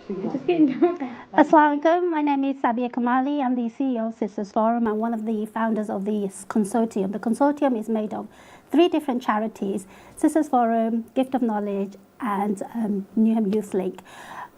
Assalamu alaikum. My name is Sabia Kamali. I'm the CEO of Sisters Forum and one of the founders of the consortium. The consortium is made of 3 different charities: Sisters Forum, Gift of Knowledge, and Newham Youth Link.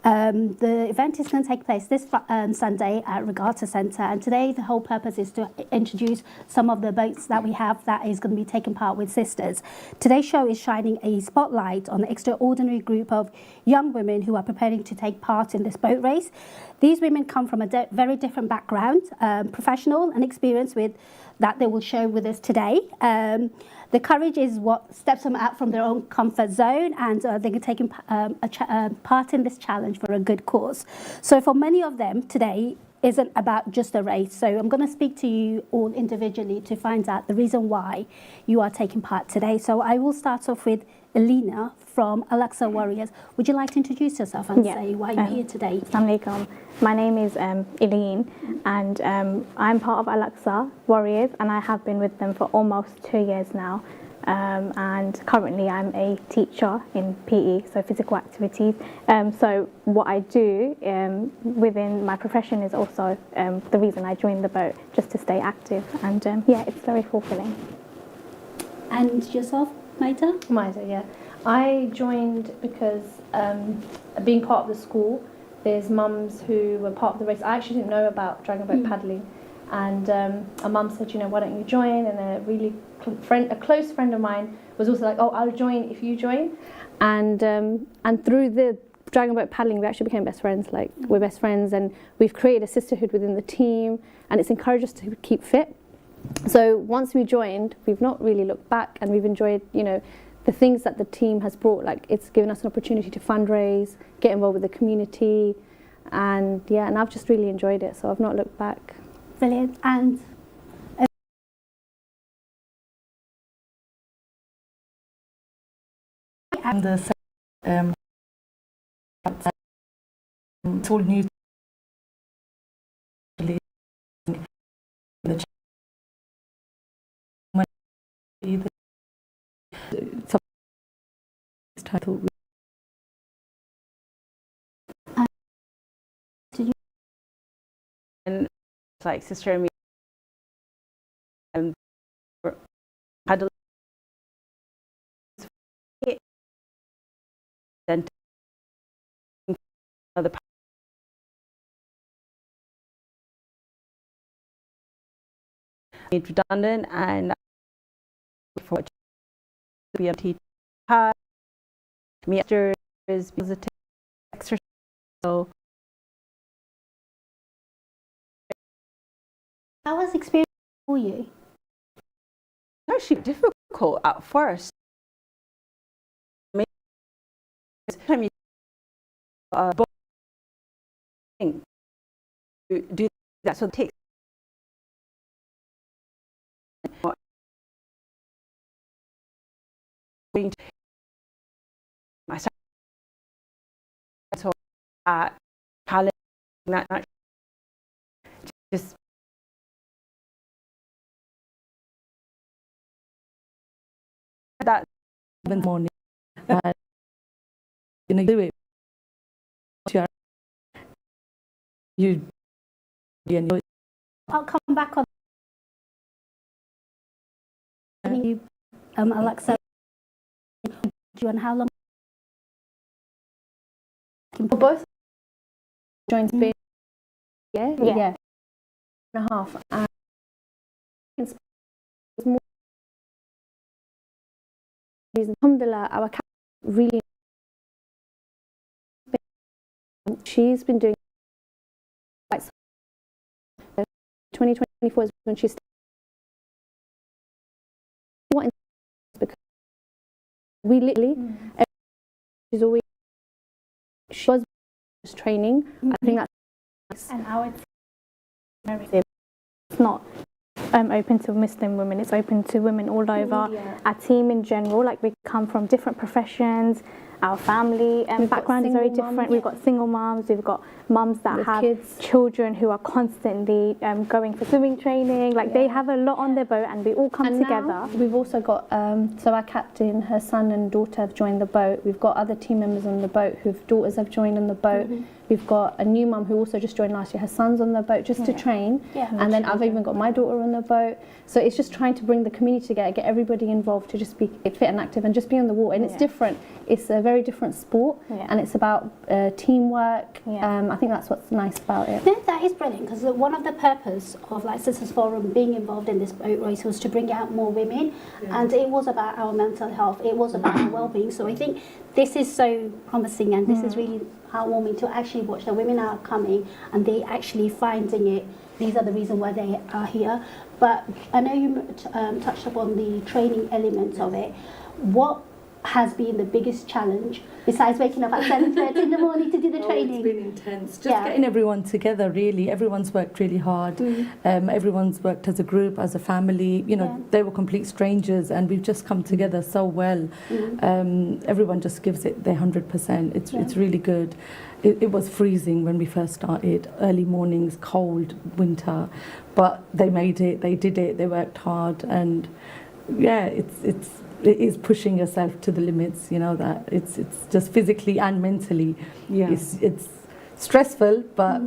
The event is going to take place this Sunday at Regatta Centre, and today the whole purpose is to introduce some of the boats that we have that is going to be taking part with Sisters. Today's show is shining a spotlight on an extraordinary group of young women who are preparing to take part in this boat race. These women come from a very different background, professional and experience with that they will share with us today. The courage is what steps them out from their own comfort zone, and they're taking part in this challenge for a good cause. So for many of them, today isn't about just a race. So I'm going to speak to you all individually to find out the reason why you are taking part today. So I will start off with Elena from Al-Aqsa Warriors. Would you like to introduce yourself and say why you're here today? Assalamu alaikum. My name is Eileen, and I'm part of Al-Aqsa Warriors, and I have been with them for almost 2 years now. And currently I'm a teacher in PE, so physical activities. So what I do within my profession is also the reason I joined the boat, just to stay active, and yeah, it's very fulfilling. And yourself, Maita? Maita, yeah. I joined because being part of the school, there's mums who were part of the race. I actually didn't know about dragon boat paddling, and a mum said, you know, why don't you join? And a close friend of mine was also like, oh, I'll join if you join. And through the dragon boat paddling, we actually became best friends. Like, we're best friends, and we've created a sisterhood within the team, and it's encouraged us to keep fit. So once we joined, we've not really looked back, and we've enjoyed, you know, the things that the team has brought. Like, it's given us an opportunity to fundraise, get involved with the community, and yeah, and I've just really enjoyed it, so I've not looked back. Brilliant. And it's all new. Title. And it's like Sister and me, and paddle. Then other made redundant, and for to be a teacher, me after is positive exercise. So how was the experience for you? actually difficult at first. Time you do that, so it takes going to myself. So talent, not just that Even morning, you know, do it. You know, I'll come back on you, Al-Aqsa. And how long? Both joined been yeah, and a half. And it's more. Alhamdulillah, our cat really. She's been doing. 2024 is when she's. What? Because we literally. She's always. She was training. I think that's. And how It's not open to Muslim women, it's open to women all over. Our team in general, like, we come from different professions, our family background is very different. We've got single mums, we've got mums that have children who are constantly going for swimming training. Like, they have a lot on their boat, and we all come together. Now we've also got, so our captain, her son and daughter have joined the boat. We've got other team members on the boat whose daughters have joined on the boat. We've got a new mum who also just joined last year. Her son's on the boat just to train. Yeah. And then I've even got my daughter on the boat. So it's just trying to bring the community together, get everybody involved to just be fit and active and just be on the water. And it's different. It's a very different sport, and it's about teamwork. I think that's what's nice about it. No, that is brilliant, because one of the purpose of like Sisters Forum being involved in this boat race was to bring out more women, and it was about our mental health, it was about our well-being. So I think this is so promising, and this is really heartwarming to actually watch the women are coming and they actually finding it. These are the reason why they are here. But I know you touched upon the training elements of it. What has been the biggest challenge besides waking up at 7:30 in the morning to do the training? It's been intense. Just getting everyone together, really. Everyone's worked really hard. Everyone's worked as a group, as a family. You know, they were complete strangers, and we've just come together so well. Everyone just gives it their 100%. It's really good. It was freezing when we first started, early mornings, cold, winter, but they made it, they did it, they worked hard, and it is pushing yourself to the limits, you know, that it's just physically and mentally. It's stressful, but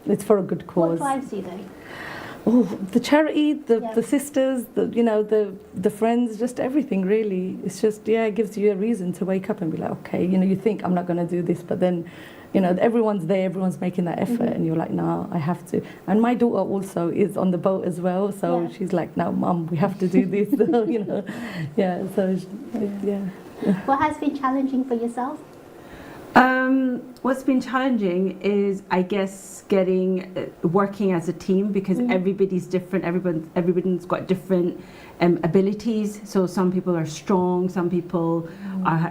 it's for a good cause. What drives you though? Oh, the charity, the sisters, the friends, just everything really. It's just, it gives you a reason to wake up and be like, okay, you know, you think I'm not going to do this, but then, you know, everyone's there, everyone's making that effort, and you're like, nah, I have to. And my daughter also is on the boat as well, so she's like, no, Mum, we have to do this, so, you know, What has been challenging for yourself? What's been challenging is, I guess, working as a team, because everybody's different. Everybody's got different abilities. So some people are strong, some people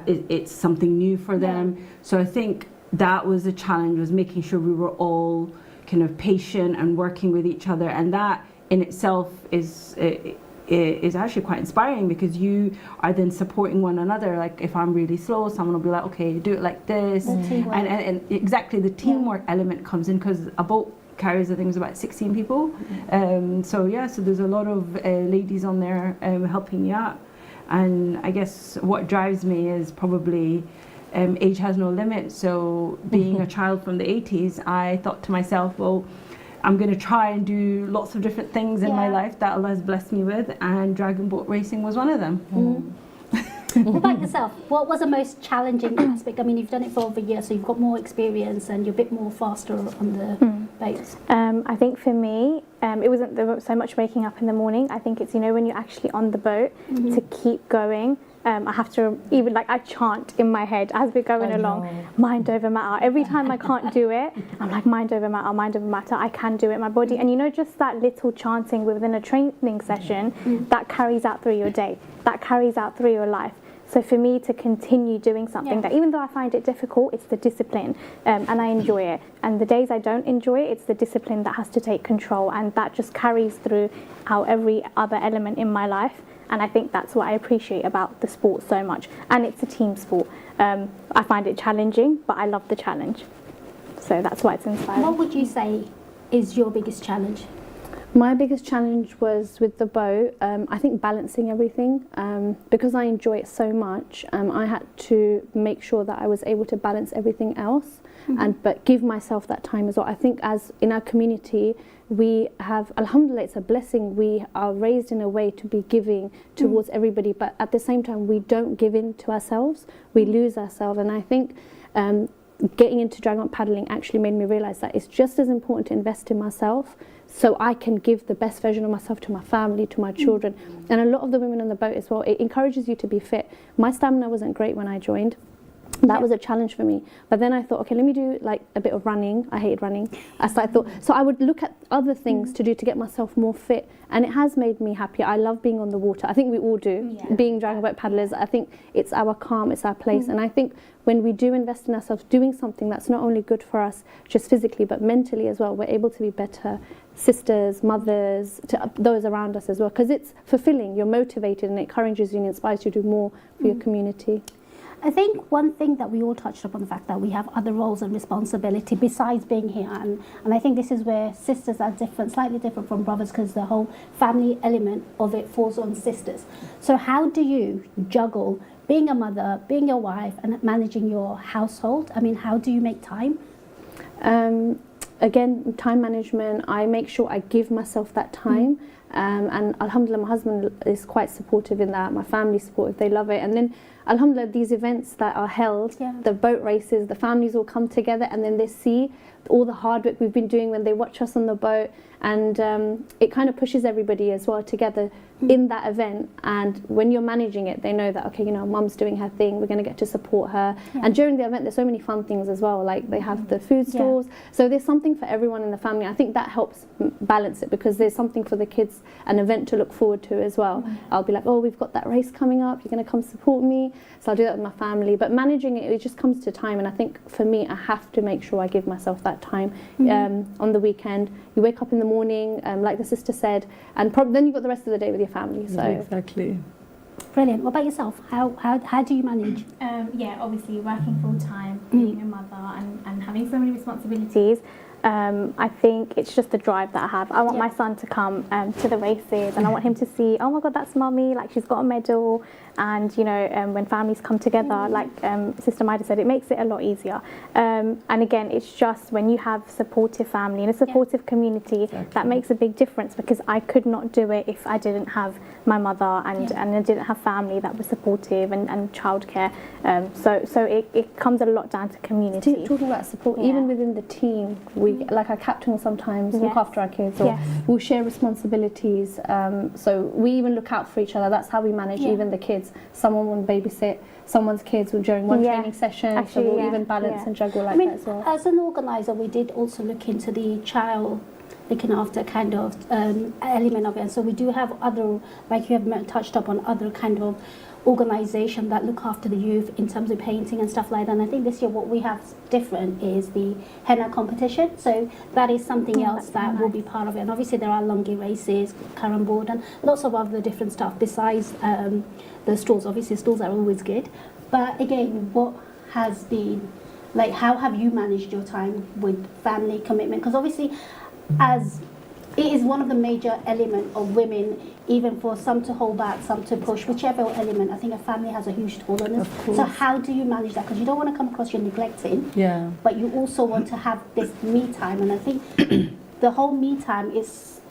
it's something new for them. So I think that was a challenge, was making sure we were all kind of patient and working with each other, and that in itself is actually quite inspiring, because you are then supporting one another. Like if I'm really slow, someone will be like, okay, do it like this, and exactly the teamwork element comes in, because a boat carries, I think it was about 16 people. So there's a lot of ladies on there helping you out, and I guess what drives me is probably age has no limit. So being a child from the 80s, I thought to myself, well, I'm going to try and do lots of different things in my life that Allah has blessed me with, and dragon boat racing was one of them. What about yourself? What was the most challenging aspect? I mean, you've done it for over a year, so you've got more experience and you're a bit more faster on the boats. I think for me, it wasn't so much waking up in the morning. I think it's, you know, when you're actually on the boat, to keep going. I have to, even like I chant in my head as we're going along, mind over matter. Every time I can't do it, I'm like, mind over matter, mind over matter. I can do it, my body. And you know, just that little chanting within a training session, that carries out through your day, that carries out through your life. So for me to continue doing something that, even though I find it difficult, it's the discipline, and I enjoy it. And the days I don't enjoy it, it's the discipline that has to take control, and that just carries through every other element in my life. And I think that's what I appreciate about the sport so much. And it's a team sport. I find it challenging, but I love the challenge. So that's why it's inspiring. What would you say is your biggest challenge? My biggest challenge was with the boat. I think balancing everything. Because I enjoy it so much, I had to make sure that I was able to balance everything else, but give myself that time as well. I think as in our community, we have, alhamdulillah, it's a blessing. We are raised in a way to be giving towards everybody, but at the same time, we don't give in to ourselves. We lose ourselves. And I think getting into dragon paddling actually made me realize that it's just as important to invest in myself, so I can give the best version of myself to my family, to my children. And a lot of the women on the boat as well, it encourages you to be fit. My stamina wasn't great when I joined. That was a challenge for me. But then I thought, okay, let me do like a bit of running. I hated running. So I would look at other things to do to get myself more fit. And it has made me happier. I love being on the water. I think we all do. Being dragon boat paddlers, I think it's our calm, it's our place. And I think when we do invest in ourselves, doing something that's not only good for us just physically, but mentally as well, we're able to be better sisters, mothers, to those around us as well. Because it's fulfilling, you're motivated, and it encourages you and inspires you to do more for your community. I think one thing that we all touched upon, the fact that we have other roles and responsibility besides being here, and I think this is where sisters are different, slightly different from brothers, because the whole family element of it falls on sisters. So how do you juggle being a mother, being a wife, and managing your household? I mean, how do you make time? Again, time management. I make sure I give myself that time. And alhamdulillah, my husband is quite supportive in that. My family's supportive, they love it. And then alhamdulillah, these events that are held, the boat races, the families all come together and then they see all the hard work we've been doing when they watch us on the boat. And it kind of pushes everybody as well together in that event. And when you're managing it, they know that, okay, you know, mum's doing her thing, we're going to get to support her. And during the event, there's so many fun things as well, like they have the food stalls. So there's something for everyone in the family. I think that helps balance it because there's something for the kids, an event to look forward to as well. I'll be like, oh, we've got that race coming up, you're going to come support me. So I'll do that with my family. But managing it, it just comes to time. And I think for me, I have to make sure I give myself that time on the weekend. You wake up in the morning, like the sister said, and then you've got the rest of the day with your family. So Exactly. Brilliant. What about yourself? How do you manage? yeah, obviously working full time, being a mother and having so many responsibilities. I think it's just the drive that I have. I want my son to come to the races and I want him to see, oh my God, that's mummy, like she's got a medal. And, you know, when families come together, like Sister Maida said, it makes it a lot easier. And again, it's just when you have supportive family and a supportive community, that makes a big difference because I could not do it if I didn't have my mother and I didn't have family that was supportive and childcare. So it comes a lot down to community. Talking about support, even within the team, we like our captain will sometimes look after our kids or we'll share responsibilities. So we even look out for each other. That's how we manage even the kids. Someone will babysit someone's kids during one training session. Actually, so we'll even balance and juggle like that as well. As an organizer, we did also look into the child looking after kind of element of it. And so we do have other, like you have touched up on, other kind of organisation that look after the youth in terms of painting and stuff like that. And I think this year what we have different is the henna competition. So that is something else that will be part of it. And obviously there are lungi races, carom board, and lots of other different stuff besides the stalls. Obviously stalls are always good. But again, what has been, like, how have you managed your time with family commitment? Because obviously, as it is one of the major elements of women, even for some to hold back, some to push, whichever element. I think a family has a huge toll on us. So how do you manage that? Because you don't want to come across you're neglecting, but you also want to have this me time. And I think the whole me time is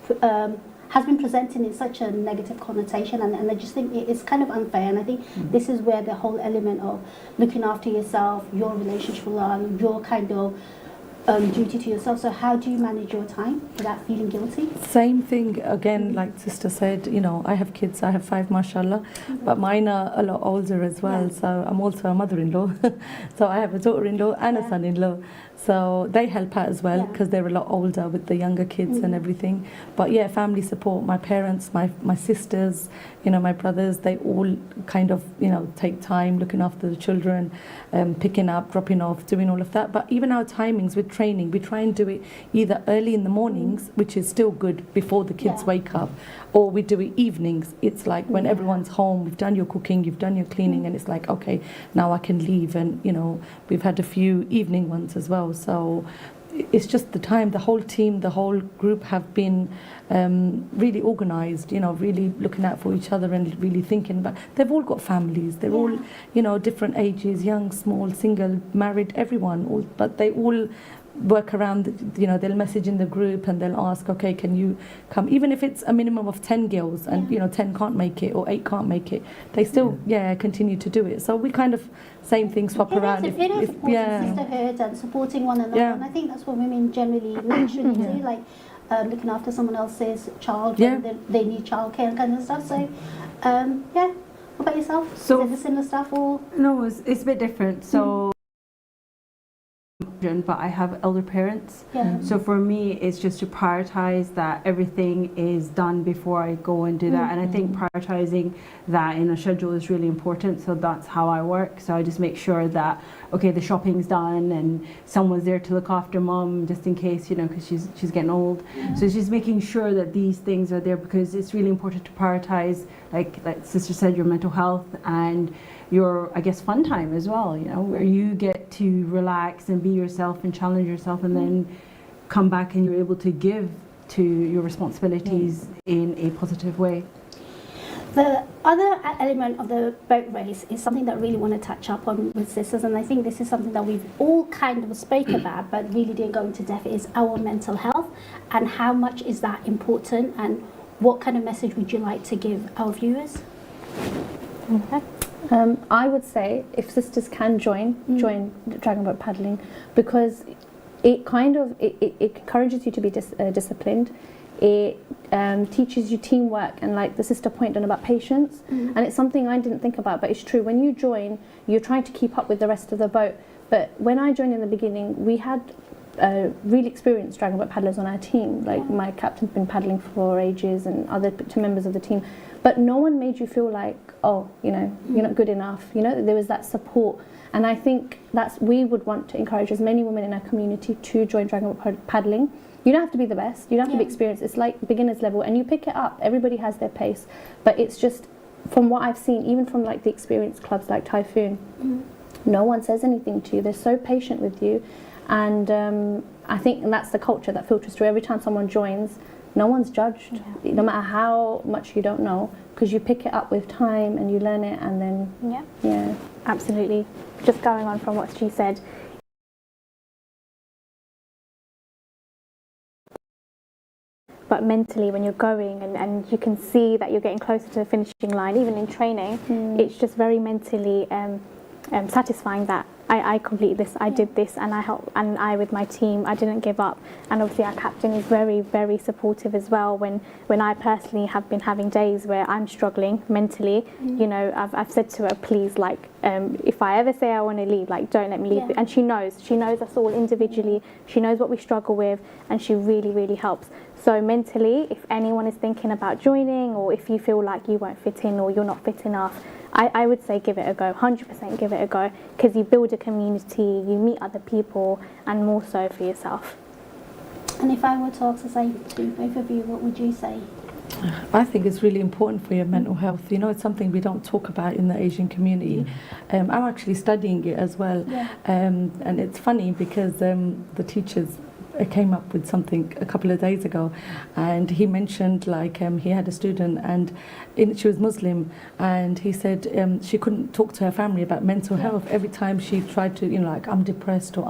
has been presented in such a negative connotation, and I just think it's kind of unfair. And I think this is where the whole element of looking after yourself, your relationship with Allah, your kind of duty to yourself. So how do you manage your time without feeling guilty? Same thing again, like Sister said, you know, I have kids, I have 5 mashallah, but mine are a lot older as well. So I'm also a mother-in-law. So I have a daughter-in-law and a son-in-law. So they help out as well because they're a lot older with the younger kids and everything. But yeah, family support, my parents, my sisters, you know, my brothers, they all kind of, you know, take time looking after the children, picking up, dropping off, doing all of that. But even our timings with training, we try and do it either early in the mornings, which is still good before the kids wake up, or we do it evenings. It's like when everyone's home, you've done your cooking, you've done your cleaning, and it's like, okay, now I can leave. And, you know, we've had a few evening ones as well. So it's just the time, the whole team, the whole group have been really organised, you know, really looking out for each other and really thinking. But they've all got families, they're all, you know, different ages, young, small, single, married, everyone, all, but they all work around, you know, they'll message in the group and they'll ask, okay, can you come, even if it's a minimum of 10 girls and you know 10 can't make it or 8 can't make it, they still continue to do it. So we kind of same thing, swap around. It is supporting sisterhood and supporting one another, and I think that's what women generally naturally do, like looking after someone else's child when they need childcare and kind of stuff. So what about yourself? So is it the similar stuff or? No, it's a bit different. So but I have elder parents, so for me it's just to prioritize that everything is done before I go and do that. And I think prioritizing that in a schedule is really important, so that's how I work. So I just make sure that, okay, the shopping's done and someone's there to look after mom just in case, you know, because she's getting old. So it's just making sure that these things are there, because it's really important to prioritize, like Sister said, your mental health and your, I guess, fun time as well, you know, where you get to relax and be yourself and challenge yourself, and then come back and you're able to give to your responsibilities in a positive way. The other element of the boat race is something that I really want to touch up on with sisters, and I think this is something that we've all kind of spoke about, but really didn't go into depth, is our mental health and how much is that important, and what kind of message would you like to give our viewers? Okay. I would say if sisters can join Dragon Boat paddling, because it kind of it encourages you to be disciplined. It teaches you teamwork and, like the sister point on about patience, and it's something I didn't think about, but it's true. When you join, you're trying to keep up with the rest of the boat. But when I joined in the beginning, we had really experienced Dragon Boat paddlers on our team. Like my captain's been paddling for ages, and other two members of the team. But no one made you feel like, oh, you know, you're not good enough. You know, there was that support. And I think we would want to encourage as many women in our community to join Dragon Boat paddling. You don't have to be the best, you don't have to be experienced. It's like beginner's level, and you pick it up. Everybody has their pace. But it's just, from what I've seen, even from like the experienced clubs like Typhoon, no one says anything to you. They're so patient with you. And I think that's the culture that filters through. Every time someone joins, no one's judged, no matter how much you don't know, because you pick it up with time and you learn it, and then, yeah. Absolutely. Just going on from what she said, but mentally when you're going and you can see that you're getting closer to the finishing line, even in training, it's just very mentally satisfying that I completed this, I did this, and I helped, and I with my team, I didn't give up. And obviously our captain is very, very supportive as well. When I personally have been having days where I'm struggling mentally, you know, I've said to her, please, like, if I ever say I want to leave, like, don't let me leave. And she knows us all individually. She knows what we struggle with, and she really, really helps. So mentally, if anyone is thinking about joining, or if you feel like you won't fit in or you're not fit enough, I would say give it a go, 100% give it a go, because you build a community, you meet other people, and more so for yourself. And if I were to ask the same to both of you, what would you say? I think it's really important for your mental health. You know, it's something we don't talk about in the Asian community. I'm actually studying it as well. And it's funny because the teachers came up with something a couple of days ago, and he mentioned like he had a student, and she was Muslim, and he said she couldn't talk to her family about mental health. Every time she tried to, you know, like, I'm depressed, or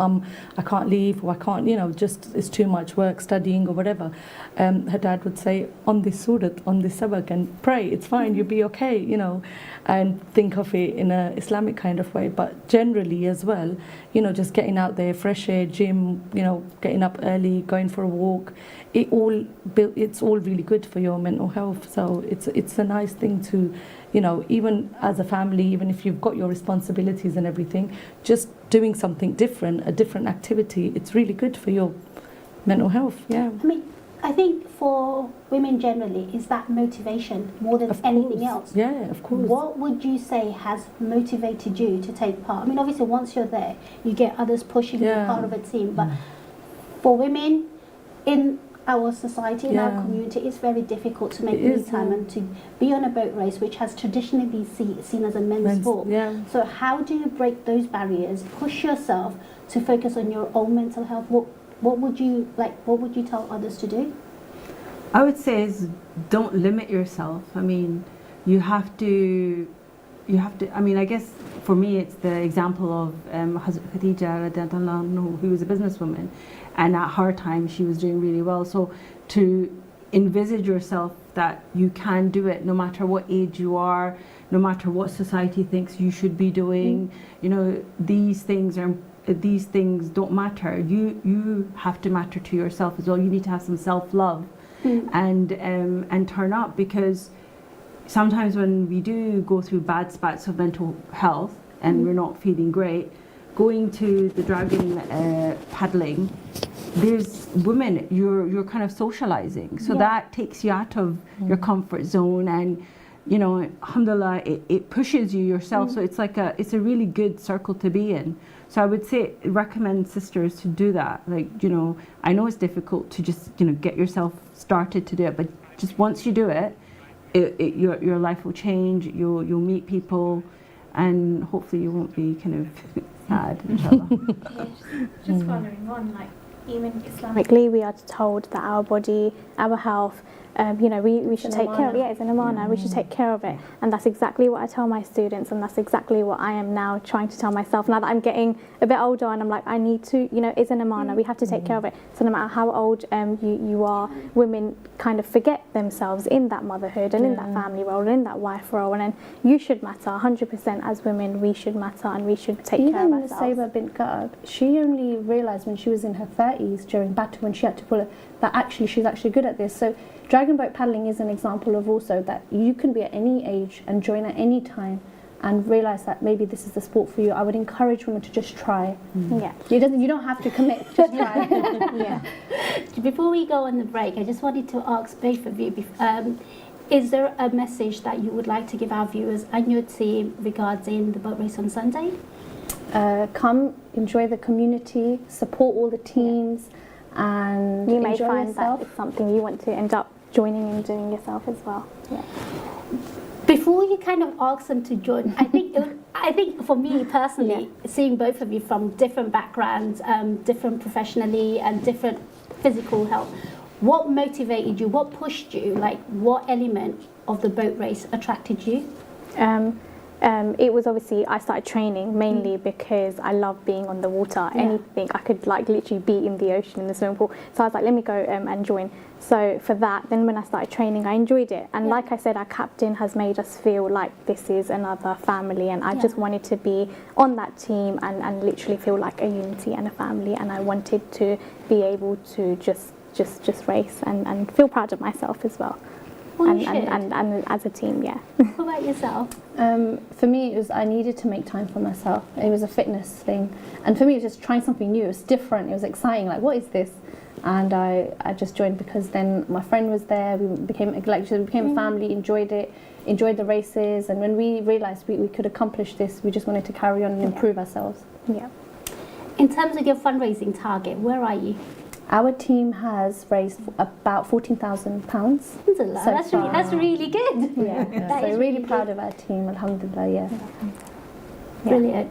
I can't leave, or I can't, you know, just it's too much work studying or whatever, her dad would say, on this surat, on this sabak, and pray, it's fine, you'll be okay, you know, and think of it in a Islamic kind of way. But generally as well, you know, just getting out there, fresh air, gym, you know, getting up early, going for a walk, it's all really good for your mental health. So it's a nice thing to, you know, even as a family, even if you've got your responsibilities and everything, just doing something different, a different activity, it's really good for your mental health. I mean, I think for women generally, is that motivation more than anything else? Yeah, of course. What would you say has motivated you to take part? I mean, obviously, once you're there, you get others pushing you, part of a team. But for women in our society, in our community, it's very difficult to make free time and to be on a boat race, which has traditionally been seen as a men's sport. So how do you break those barriers, push yourself to focus on your own mental health? What would you tell others to do? I would say is don't limit yourself. I mean, you have to, I mean, I guess for me it's the example of Hazrat Khadija radiallahu anha, who was a businesswoman, and at her time she was doing really well. So to envisage yourself that you can do it no matter what age you are, no matter what society thinks you should be doing, you know, these things don't matter. You have to matter to yourself as well. You need to have some self-love and turn up, because sometimes when we do go through bad spats of mental health and we're not feeling great, going to the dragon paddling, there's women, you're kind of socializing, so that takes you out of your comfort zone, and you know, alhamdulillah, it pushes you yourself. So it's like it's a really good circle to be in. So I would say recommend sisters to do that. Like, you know, I know it's difficult to just, you know, get yourself started to do it, but just once you do it, your life will change. You'll meet people, and hopefully you won't be kind of sad, inshallah. Just following on, like, even Islamically we are told that our body, our health, we should an take care of it. amana. Yeah, it's an amana. We should take care of it. And that's exactly what I tell my students, and that's exactly what I am now trying to tell myself. Now that I'm getting a bit older and I'm like, I need to, it's an amana. We have to take care of it. So no matter how old you are, women kind of forget themselves in that motherhood and in that family role and in that wife role. And then you should matter 100% as women. We should matter and we should take care of Even ourselves. Nusayba bint Ka'ab, she only realised when she was in her 30s during battle when she had to pull it that actually she's actually good at this. So dragon boat paddling is an example of also that you can be at any age and join at any time and realise that maybe this is the sport for you. I would encourage women to just try. Yeah. You don't have to commit, just try. Yeah. Before we go on the break, I just wanted to ask both of you, is there a message that you would like to give our viewers and your team regarding the boat race on Sunday? Come, enjoy the community, support all the teams, and You may enjoy find yourself. that it's something you want to end up joining and doing yourself as well. Yeah. Before you kind of ask them to join, I think for me personally, seeing both of you from different backgrounds, different professionally and different physical health, what motivated you? What pushed you? Like, what element of the boat race attracted you? It was obviously, I started training mainly because I love being on the water. Yeah. Anything, I could like literally be in the ocean, in the swimming pool. So I was like, let me go and join. So for that, then when I started training, I enjoyed it. And like I said, our captain has made us feel like this is another family. And I just wanted to be on that team and literally feel like a unity and a family. And I wanted to be able to just race and feel proud of myself as well. Well, you And as a team, yeah. What about yourself? For me, it was I needed to make time for myself. It was a fitness thing, and for me, it was just trying something new. It was different. It was exciting. Like, what is this? And I just joined because then my friend was there. We became a family. Enjoyed it. Enjoyed the races. And when we realised we could accomplish this, we just wanted to carry on and improve ourselves. Yeah. In terms of your fundraising target, where are you? Our team has raised about £14,000. Alhamdulillah, So that's really good. Yeah, That so is really really proud of our team. Alhamdulillah. Yeah. Brilliant.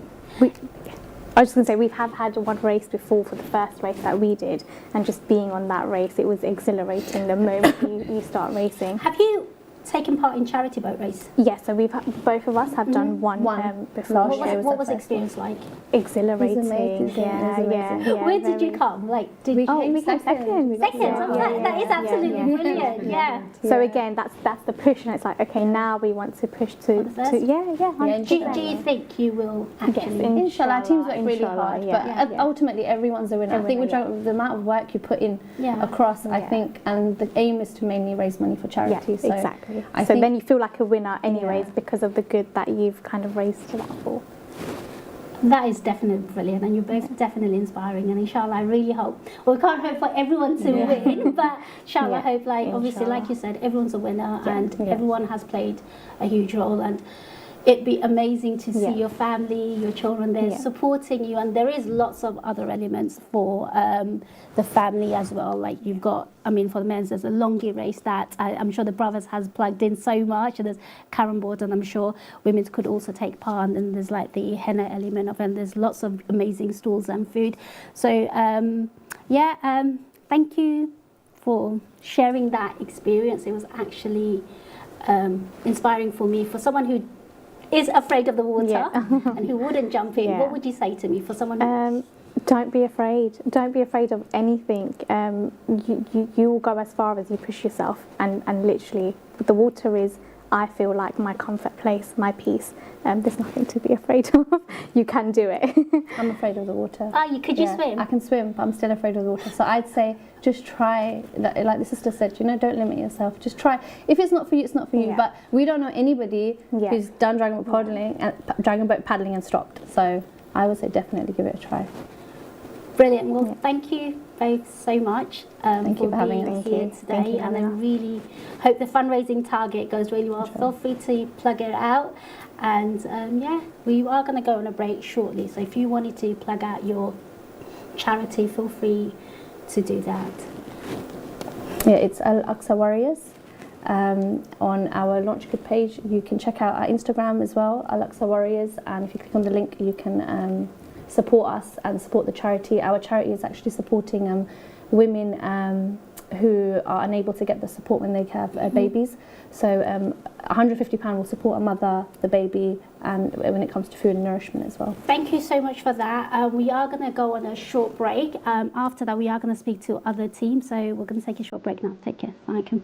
I was just going to say, we've had one race before for the first race that we did, and just being on that race, it was exhilarating the moment you start racing. Have you taken part in charity boat race? Yes, so both of us have done one before. Last year What was our the experience like? Exhilarating. It was amazing. Yeah. Where did you come? Like, did We you? came we came second. Second. That is absolutely brilliant. Yeah. So again, that's the push, and it's like, okay, now we want to push to the first? 100%. Do you think you will actually? Inshallah, our teams work really Inshallah, hard, yeah. but ultimately everyone's a winner. I think with the amount of work you put in across, I think, and the aim is to mainly raise money for charity. So exactly. I So think then you feel like a winner anyways because of the good that you've kind of raised to that for. That is definitely brilliant, and you're both definitely inspiring. And inshallah, I really hope. Well, we can't hope for everyone to win, but inshallah, I hope, like obviously, like you said, everyone's a winner, and everyone has played a huge role. And it'd be amazing to see your family, your children there supporting you. And there is lots of other elements for the family as well. Like you've got, I mean, for the men's, there's a longi race that I'm sure the brothers has plugged in so much. And there's carom board, and I'm sure women's could also take part. And then there's like the henna element of it. And there's lots of amazing stalls and food. So thank you for sharing that experience. It was actually inspiring for me. For someone who is afraid of the water and who wouldn't jump in, what would you say to me for someone who... Don't be afraid. Don't be afraid of anything. You will go as far as you push yourself, and literally the water is, I feel like, my comfort place, my peace. There's nothing to be afraid of. You can do it. I'm afraid of the water. Could you swim? I can swim, but I'm still afraid of the water. So I'd say just try, like the sister said, don't limit yourself. Just try. If it's not for you, it's not for you. But we don't know anybody who's done dragon boat paddling and stopped. So I would say definitely give it a try. Brilliant. Well, thank you both so much Thank you for having being us. here today. And I really hope the fundraising target goes really well. Feel free to plug it out. And we are going to go on a break shortly. So if you wanted to plug out your charity, feel free to do that. Yeah, it's Al-Aqsa Warriors. On our LaunchGood page, you can check out our Instagram as well, Al-Aqsa Warriors. And if you click on the link, you can support us and support the charity. Our charity is actually supporting women who are unable to get the support when they have babies. So £150 will support a mother, the baby, and when it comes to food and nourishment as well. Thank you so much for that. We are going to go on a short break. After that, we are going to speak to other teams. So we're going to take a short break now. Take care. Thank you.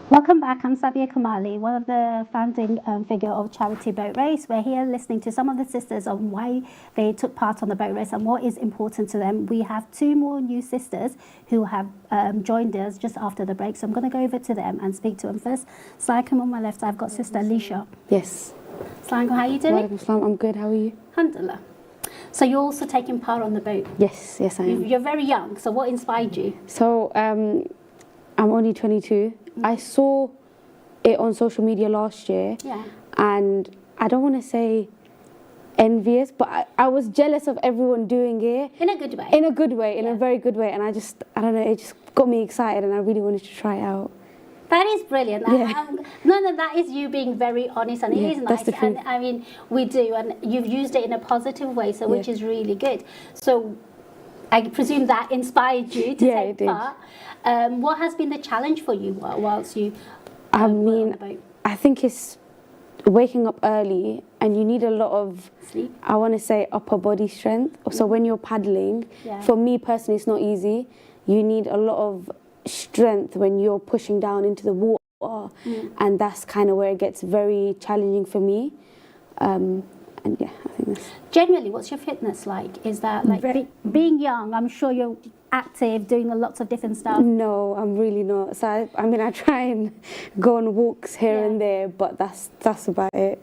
Welcome back. I'm Sabia Kamali, one of the founding figure of Charity Boat Race. We're here listening to some of the sisters on why they took part on the boat race and what is important to them. We have two more new sisters who have joined us just after the break. So I'm going to go over to them and speak to them first. Assalamualaikum. On my left, I've got Sister Alicia. Yes. Assalamualaikum. How are you doing? Walaikum salam. I'm good. How are you? Alhamdulillah. So you're also taking part on the boat. Yes, yes, I am. You're very young. So what inspired you? So I'm only 22. I saw it on social media last year, Yeah. and I don't want to say envious, but I was jealous of everyone doing it In a good way. in a good way, in Yeah. a very good way, and I don't know, it just got me excited, and I really wanted to try it out. That is brilliant. Yeah. No, that is you being very honest, and Yeah, it is nice. that's the truth. And I mean, we do, and you've used it in a positive way, so which Yeah. is really good. So, I presume that inspired you to Yeah, take it did. part. What has been the challenge for you whilst you? I were on mean, the boat? I think it's waking up early, and you need a lot of, Sleep. I want to say, upper body strength. So when you're paddling, Yeah. for me personally, it's not easy. You need a lot of strength when you're pushing down into the water, and that's kind of where it gets very challenging for me. And yeah, I think that's... Generally, what's your fitness like? Is that like being young? I'm sure you're active, doing lots of different stuff. No, I'm really not. So I mean, I try and go on walks here Yeah. and there, but that's about it.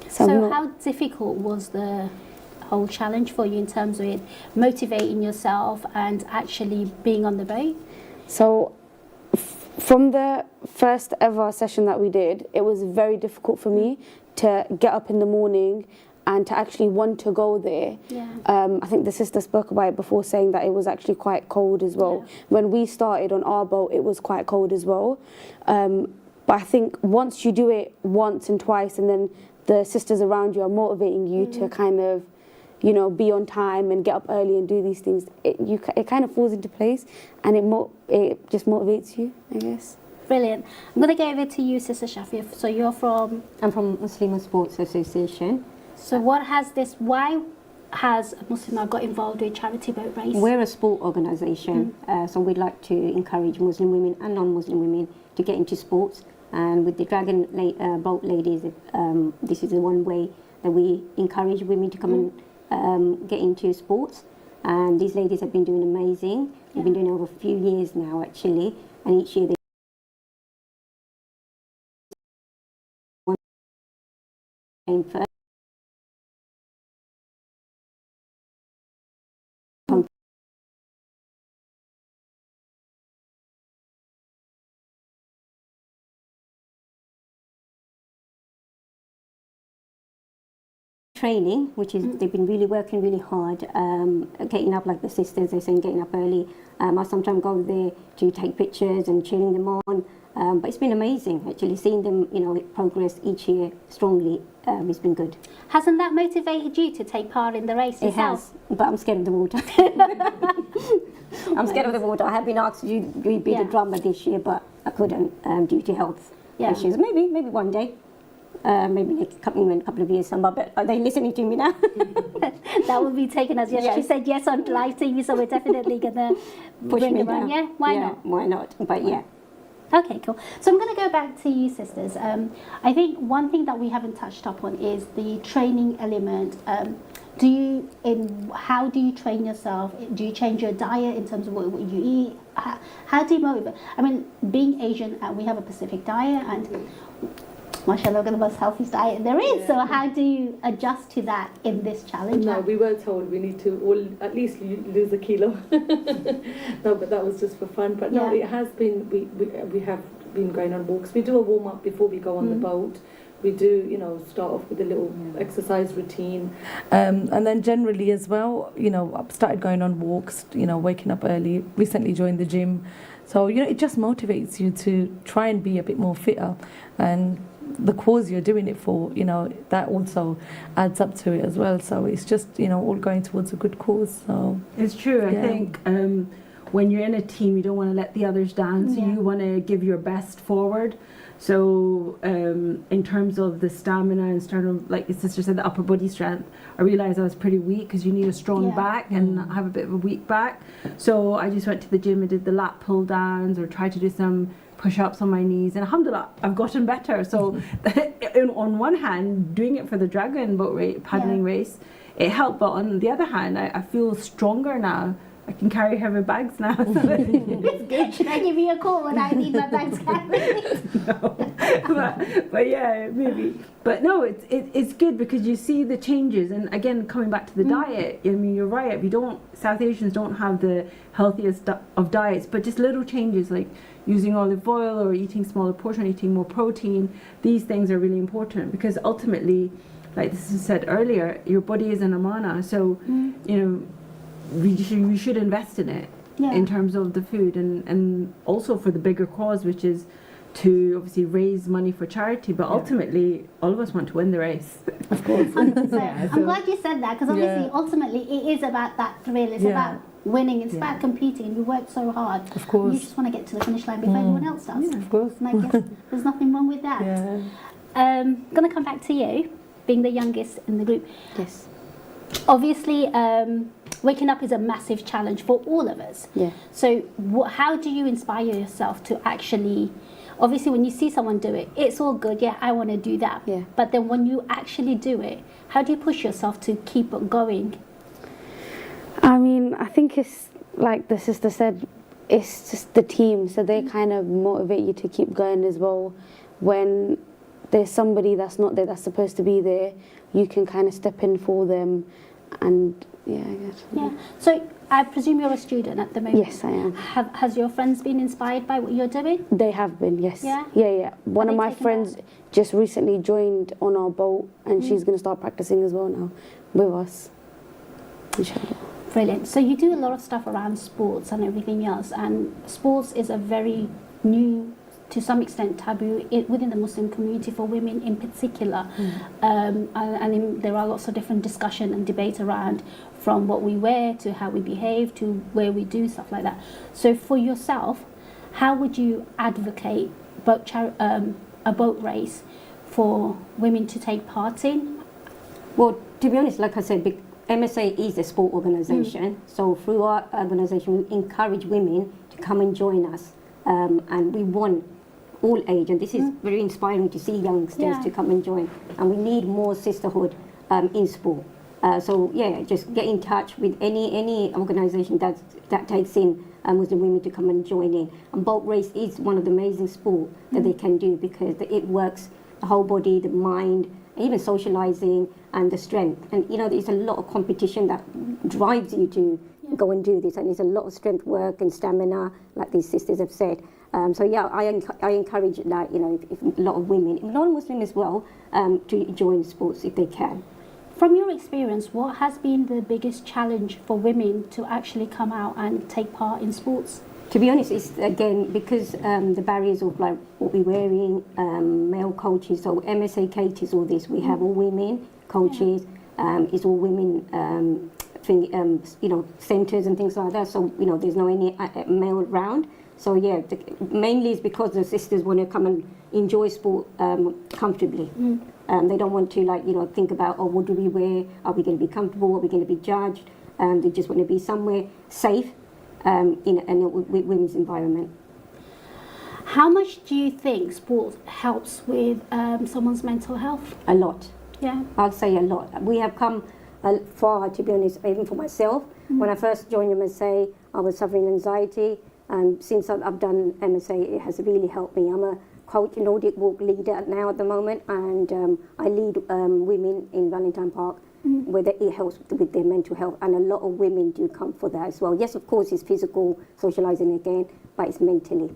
So I'm So not- how difficult was the whole challenge for you in terms of it motivating yourself and actually being on the boat? So from the first ever session that we did, it was very difficult for me to get up in the morning and to actually want to go there. Yeah. I think the sister spoke about it before, saying that it was actually quite cold as well. Yeah. When we started on our boat, it was quite cold as well. But I think once you do it once and twice, and then the sisters around you are motivating you to kind of, you know, be on time and get up early and do these things, it kind of falls into place, and it just motivates you, I guess. Brilliant. I'm going to go over to you, Sister Shafia. So you're from... I'm from Muslim Sports Association. So why has Muslimah got involved with Charity Boat Race? We're a sport organisation, so we'd like to encourage Muslim women and non-Muslim women to get into sports. And with the Boat Ladies, this is the one way that we encourage women to come and get into sports. And these ladies have been doing amazing. They've been doing it over a few years now, actually. And each year they came first. Training, which is they've been really working really hard, getting up like the sisters, they're saying getting up early. I sometimes go there to take pictures and cheering them on, but it's been amazing actually seeing them, you know, progress each year strongly. It's been good. Hasn't that motivated you to take part in the race It yourself? has, but I'm scared of the water. I'm scared of the water. I have been asked to be Yeah. the drummer this year, but I couldn't due to health Yeah. issues. Maybe one day. Maybe in a couple of years, but are they listening to me now? That will be taken as yes. Yes. She said yes on live TV, so we're definitely going to Push bring me them on. down. Yeah, why not? Why not? But yeah. Okay, cool. So I'm going to go back to you, sisters. I think one thing that we haven't touched upon is the training element. How do you train yourself? Do you change your diet in terms of what you eat? How do you motivate? I mean, being Asian, we have a Pacific diet, and mashallah, we're the most healthiest diet there is. Yeah. So how do you adjust to that in this challenge? No, we were told we need to all at least lose a kilo. No, but that was just for fun. But no, Yeah. it has been. We have been going on walks. We do a warm up before we go on the boat. We do, you know, start off with a little exercise routine, and then generally as well, you know, I've started going on walks. You know, waking up early. Recently joined the gym, so you know, it just motivates you to try and be a bit more fitter, and the cause you're doing it for, you know, that also adds up to it as well. So it's just, you know, all going towards a good cause. So It's true. I Yeah. think when you're in a team, you don't want to let the others down, so you want to give your best forward. So in terms of the stamina and like your sister said, the upper body strength, I realised I was pretty weak because you need a strong back, and I have a bit of a weak back. So I just went to the gym and did the lat pull downs or tried to do some push-ups on my knees, and alhamdulillah, I've gotten better. So on one hand, doing it for the dragon boat paddling race, it helped, but on the other hand, I feel stronger now. I can carry heavy bags now. So It's good. Should I give you a call when I need my bags carried? No, but yeah, maybe. But no, it's good because you see the changes. And again, coming back to the diet, I mean, you're right. South Asians don't have the healthiest of diets, but just little changes like using olive oil or eating smaller portion, eating more protein. These things are really important because ultimately, like this was said earlier, your body is an amana. So, you know, we should invest in it in terms of the food and also for the bigger cause, which is to obviously raise money for charity, but ultimately all of us want to win the race. Of course. 100%. I'm glad you said that because obviously ultimately it is about that thrill, it's about winning, it's about competing. You work so hard. Of course. You just want to get to the finish line before everyone else does. Of course. And I guess there's nothing wrong with that. Gonna come back to you, being the youngest in the group. Yes. Obviously, waking up is a massive challenge for all of us. Yeah. So how do you inspire yourself to actually, obviously when you see someone do it, it's all good, I want to do that. Yeah. But then when you actually do it, how do you push yourself to keep it going? I mean, I think it's like the sister said, it's just the team, so they kind of motivate you to keep going as well. When there's somebody that's not there, that's supposed to be there, you can kind of step in for them, and I guess. Yeah. So I presume you're a student at the moment. Yes, I am. Has your friends been inspired by what you're doing? They have been, yes. Yeah? Yeah. One Are of they my taking friends just recently joined on our boat, and she's going to start practicing as well now with us. Inshallah. Brilliant. So you do a lot of stuff around sports and everything else, and sports is a very new, to some extent, taboo within the Muslim community for women in particular. And there are lots of different discussion and debate around, from what we wear to how we behave to where we do stuff like that. So for yourself, how would you advocate a boat race for women to take part in? Well, to be honest, like I said, MSA is a sport organisation, so through our organisation we encourage women to come and join us, and we want all age, and this is very inspiring to see youngsters to come and join, and we need more sisterhood in sport. So just get in touch with any organisation that takes in Muslim women to come and join in. And boat race is one of the amazing sport that they can do because it works the whole body, the mind, even socializing and the strength. And you know, there's a lot of competition that drives you to go and do this, and there's a lot of strength work and stamina, like these sisters have said. I encourage that, you know, if a lot of women, non-Muslim as well, to join sports if they can. From your experience, what has been the biggest challenge for women to actually come out and take part in sports? To be honest, it's again because the barriers of like what we're wearing, male coaches. So MSA caters all this. We have all women coaches. It's all women, centres and things like that. So you know, there's no any male around. So mainly it's because the sisters want to come and enjoy sport comfortably. They don't want to think about, oh, what do we wear? Are we going to be comfortable? Are we going to be judged? They just want to be somewhere safe. In a women's environment. How much do you think sport helps with someone's mental health? A lot. Yeah. I'll say a lot. We have come far, to be honest, even for myself. When I first joined MSA, I was suffering anxiety. And since I've done MSA, it has really helped me. I'm a coach, Nordic walk leader now at the moment, and I lead women in Valentine Park. Whether it helps with their mental health, and a lot of women do come for that as well. Yes, of course, it's physical, socializing again, but it's mentally.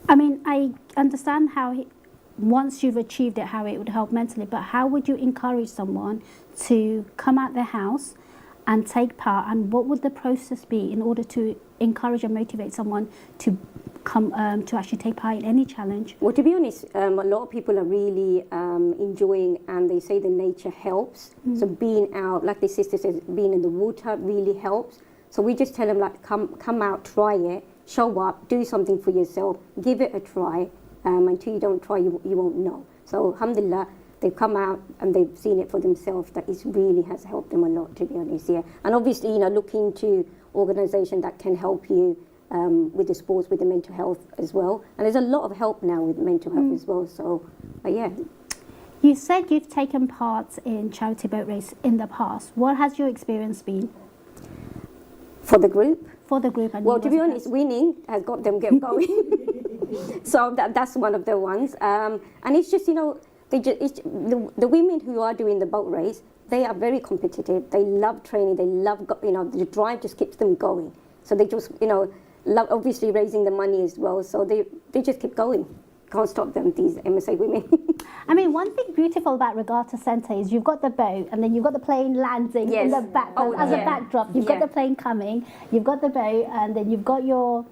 I mean, I understand how once you've achieved it, how it would help mentally, but how would you encourage someone to come out their house and take part, and what would the process be in order to encourage and motivate someone to come to actually take part in any challenge? Well, to be honest, a lot of people are really enjoying, and they say the nature helps. So being out, like the sister says, being in the water really helps. So we just tell them like, come out, try it, show up, do something for yourself, give it a try. Until you don't try, you won't know. So alhamdulillah, they've come out and they've seen it for themselves. That it really has helped them a lot, to be honest. Yeah, and obviously, you know, look into organisation that can help you with the sports, with the mental health as well. And there's a lot of help now with mental health as well. So, yeah. You said you've taken part in charity boat race in the past. What has your experience been For the group. for the group? And Well, you to as be a honest, person? winning has got them get going. So that's one of the ones. And it's just, you know, the women who are doing the boat race, they are very competitive. They love training. They love, you know, the drive just keeps them going. So they just, you know, love obviously raising the money as well. So they just keep going. Can't stop them, these MSA women. I mean, one thing beautiful about Regatta Centre is you've got the boat and then you've got the plane landing in Yes. the background Oh, as a yeah. backdrop. You've got Yeah. the plane coming, you've got the boat, and then you've got your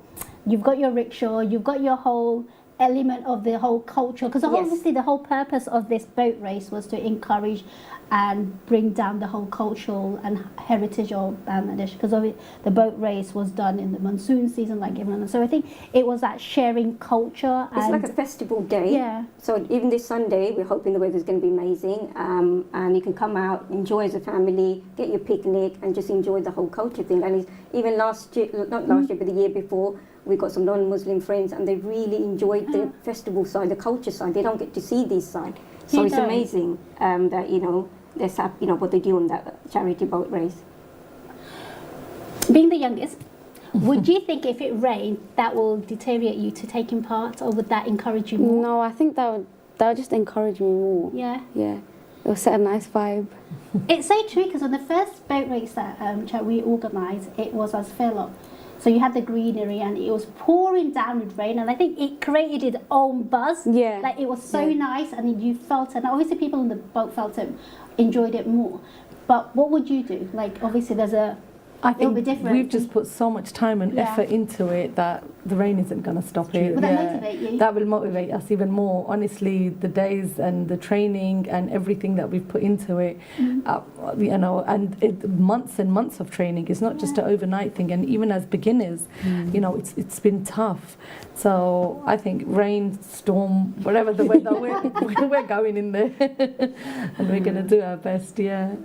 rickshaw, you've got your whole element of the whole culture. Because Yes. obviously the whole purpose of this boat race was to encourage and bring down the whole cultural and heritage of Bangladesh. Because the boat race was done in the monsoon season, like everyone. So I think it was that sharing culture. It's and like a festival day. Yeah. So even this Sunday, we're hoping the weather's going to be amazing. And you can come out, enjoy as a family, get your picnic, and just enjoy the whole culture thing. And even last year, not last year, but the year before, we got some non-Muslim friends, and they really enjoyed the festival side, the culture side. They don't get to see this side. So You it's don't. amazing that, you know, what they do on that charity boat race. Being the youngest, would you think if it rained that will deteriorate you to taking part, or would that encourage you more? No, I think that would just encourage me more. Yeah, Yeah, it will set a nice vibe. it's so true because on the first boat race that we organised, it was as Philip. So you had the greenery and it was pouring down with rain, and I think it created its own buzz. Yeah. Like it was so Yeah. nice, and then you felt it. And obviously people on the boat felt it, enjoyed it more. But what would you do? Like obviously there's a I it'll be think different. we've just put so much time and Yeah. effort into it that the rain isn't going to stop it. Will that motivate you? That will motivate us even more. Honestly, the days and the training and everything that we've put into it, you know, and months and months of training. It's not just an overnight thing. And even as beginners, you know, it's been tough. So I think rain, storm, whatever the weather, we're going in there, and we're going to do our best. Yeah.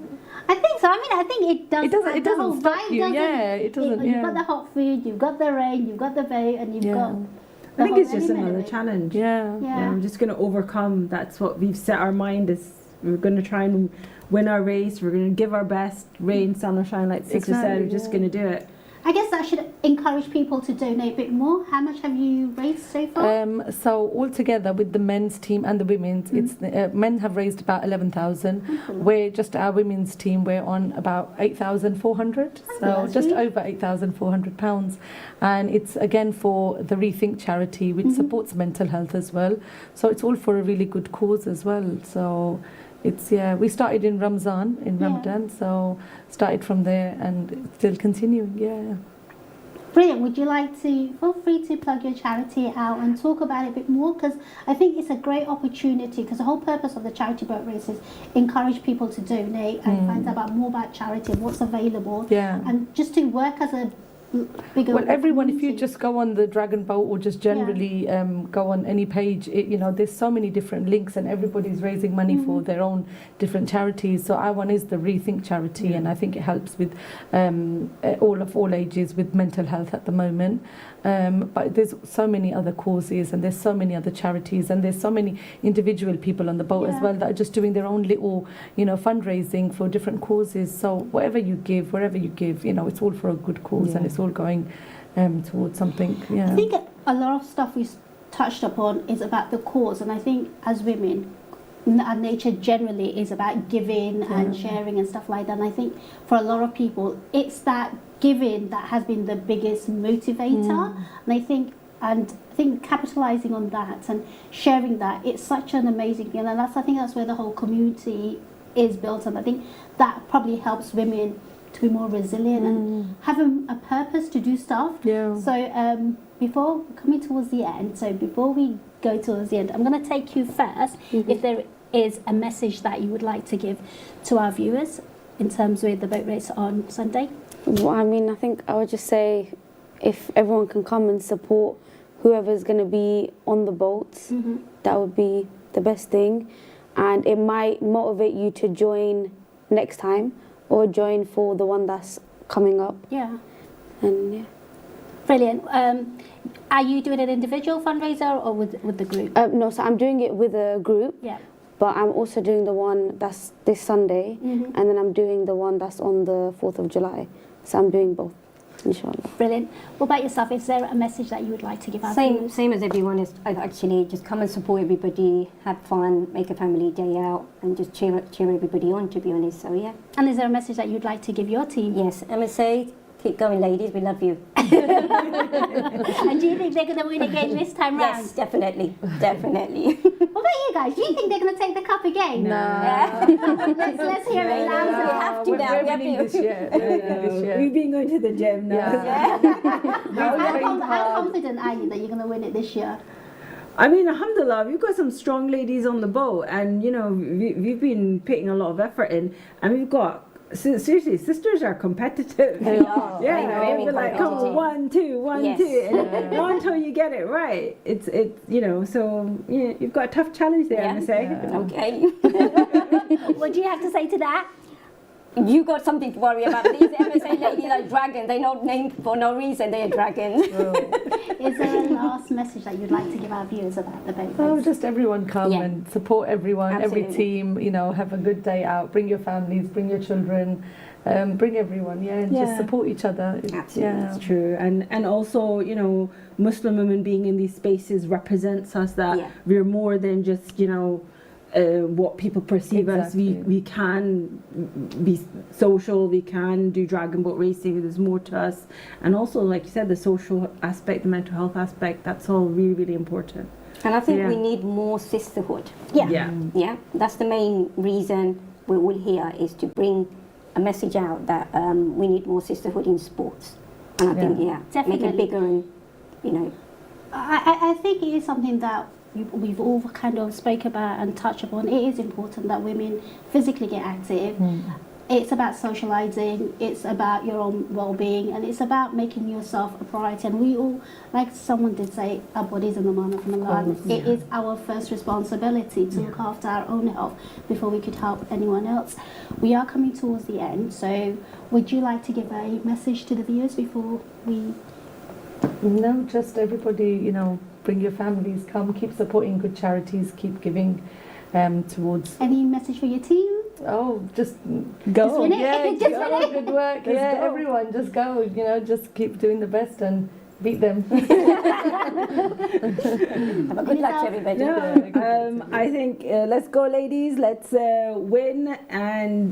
I think so. I mean, I think it does. It doesn't- the it doesn't whole stop vibe you. doesn't- Yeah, it doesn't, You've yeah. got the hot food, you've got the rain, you've got the boat, and you've Yeah. got. I think whole it's just element of another it. challenge. Yeah. Yeah. I'm just going to overcome. That's what we've set our mind is. We're going to try and win our race. We're going to give our best. Rain, sun, or shine, like Sister said. Exactly, We're just yeah. going to do it. I guess that should encourage people to donate a bit more. How much have you raised so far? So altogether with the men's team and the women's, it's men have raised about 11,000. We're just our women's team. We're on about 8,400, so that's just good. over 8,400 pounds, and it's again for the Rethink charity, which supports mental health as well. So it's all for a really good cause as well. So. It's we started in Ramadan, Ramadan, so started from there and still continuing, yeah. Brilliant. Would you like to feel free to plug your charity out and talk about it a bit more? Because I think it's a great opportunity. Because the whole purpose of the charity boat race is encourage people to donate and find out more about charity and what's available. Yeah. And just to work as a bigger. Well, everyone, if you community. just go on the Dragon Boat or just generally go on any page, you know, there's so many different links and everybody's raising money for their own different charities. So our one is the Rethink charity, and I think it helps with all ages with mental health at the moment. But there's so many other causes and there's so many other charities and there's so many individual people on the boat as well that are just doing their own little, you know, fundraising for different causes. So whatever you give, wherever you give, you know, it's all for a good cause and it's all going towards something. Yeah. I think a lot of stuff we touched upon is about the cause, and I think as women, our nature generally is about giving and sharing and stuff like that. And I think for a lot of people, it's that giving that has been the biggest motivator. And I think capitalizing on that and sharing that, it's such an amazing thing. And I think that's where the whole community is built on. I think that probably helps women to be more resilient and have a purpose to do stuff. Yeah. So before coming towards the end, before we go towards the end, I'm going to take you first. If there is a message that you would like to give to our viewers in terms of the boat race on Sunday. Well, I mean, I think I would just say if everyone can come and support whoever's going to be on the boats, that would be the best thing. And it might motivate you to join next time or join for the one that's coming up. Yeah. And yeah. Brilliant. Are you doing an individual fundraiser or with the group? No, so I'm doing it with a group. Yeah. But I'm also doing the one that's this Sunday, and then I'm doing the one that's on the 4th of July. So I'm doing both, inshallah. Brilliant. What about yourself? Is there a message that you would like to give out? Same as everyone is. Actually, just come and support everybody, have fun, make a family day out, and just cheer everybody on. To be honest, so yeah. And is there a message that you'd like to give your team? Yes, MSA, keep going, ladies. We love you. And do you think they're going to win again this time round? Yes, definitely, definitely. What about you guys? Do you think they're going to take the cup again? No. Let's hear it We louder. have to We're now. We have winning to. this year. We're winning this year. We've been going to the gym now. How confident are you that you're going to win it this year? I mean, alhamdulillah, we've got some strong ladies on the boat, and you know, we've been putting a lot of effort in, and we've got. Seriously, sisters are competitive. They are. Yeah, Very we're like, come on, 1, 2, 1, Yes. 2, and not until you get it right. It's you know, so yeah, you've got a tough challenge there, Yeah. I'm gonna say. Okay. What do you have to say to that? You got something to worry about. These MSA ladies are dragons. They're not named for no reason. They are dragons. Is there a last message that you'd like to give our viewers about the boat Oh, race? just everyone come Yeah. and support everyone, every Absolutely. team, you know, have a good day out, bring your families, bring your children, bring everyone, and just Yeah. support each other. Absolutely. Yeah. That's true, and also, you know, Muslim women being in these spaces represents us that Yeah. we're more than just, you know, what people perceive us. Exactly. We can be social, we can do dragon boat racing, there's more to us. And also, like you said, the social aspect, the mental health aspect, that's all really, really important. And I think Yeah. we need more sisterhood. Yeah. Yeah, that's the main reason we're all here, is to bring a message out that we need more sisterhood in sports. And I think, make Definitely. it bigger, and you know. I think it is something that we've all kind of spoke about and touched upon. It is important that women physically get active. It's about socializing, it's about your own well-being, and it's about making yourself a priority. And we all, like someone did say, our bodies in the manner from Allah. It is our first responsibility to look after our own health before we could help anyone else. We are coming towards the end, so would you like to give a message to the viewers before we... No, just everybody, you know, bring your families, come, keep supporting good charities, keep giving towards. Any message for your team? Oh, just Go. Just win it. Yeah, Just go, win it. good work. Let's Yeah, go. everyone, just go. You know, just keep doing the best and beat them. Have a good luck to everybody. I think let's go, ladies. Let's win and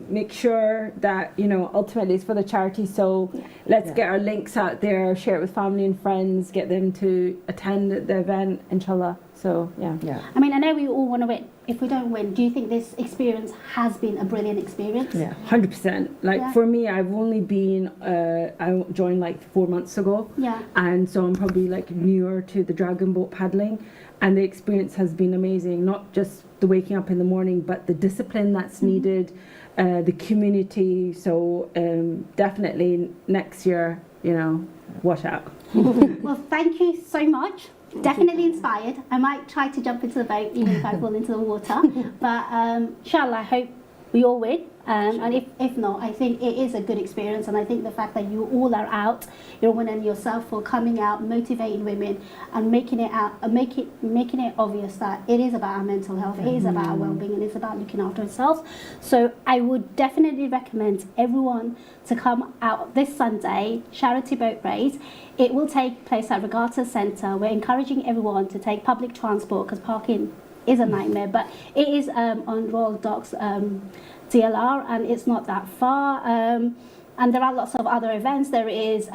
make sure that, you know, ultimately it's for the charity. So let's get our links out there, share it with family and friends, get them to attend the event, inshallah. So yeah. I mean, I know we all want to win. If we don't win, do you think this experience has been a brilliant experience? Yeah. 100%. Like Yeah. for me, I've only been I joined like 4 months ago. Yeah. And so I'm probably like newer to the dragon boat paddling, and the experience has been amazing. Not just the waking up in the morning, but the discipline that's needed, the community. So definitely next year, you know, watch out. Well, thank you so much. Definitely inspired. I might try to jump into the boat even if I fall into the water. But inshallah, I hope we all win. And if not, I think it is a good experience. And I think the fact that you all are out, you're winning yourself for coming out, motivating women, and making it obvious that it is about our mental health, it is about our well-being, and it's about looking after ourselves. So I would definitely recommend everyone to come out this Sunday, charity boat race. It will take place at Regatta Centre. We're encouraging everyone to take public transport because parking is a nightmare, but it is on Royal Docks DLR, and it's not that far. And there are lots of other events. There is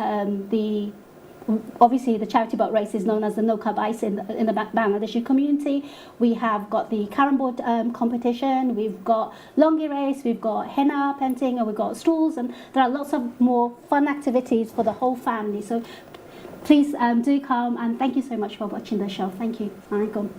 obviously the charity boat race is known as the Noka Bais in the Bangladeshi community. We have got the carrom board competition, we've got longi race, we've got henna painting, and we've got stools, and there are lots of more fun activities for the whole family. So please do come, and thank you so much for watching the show. Thank you. Alaikum.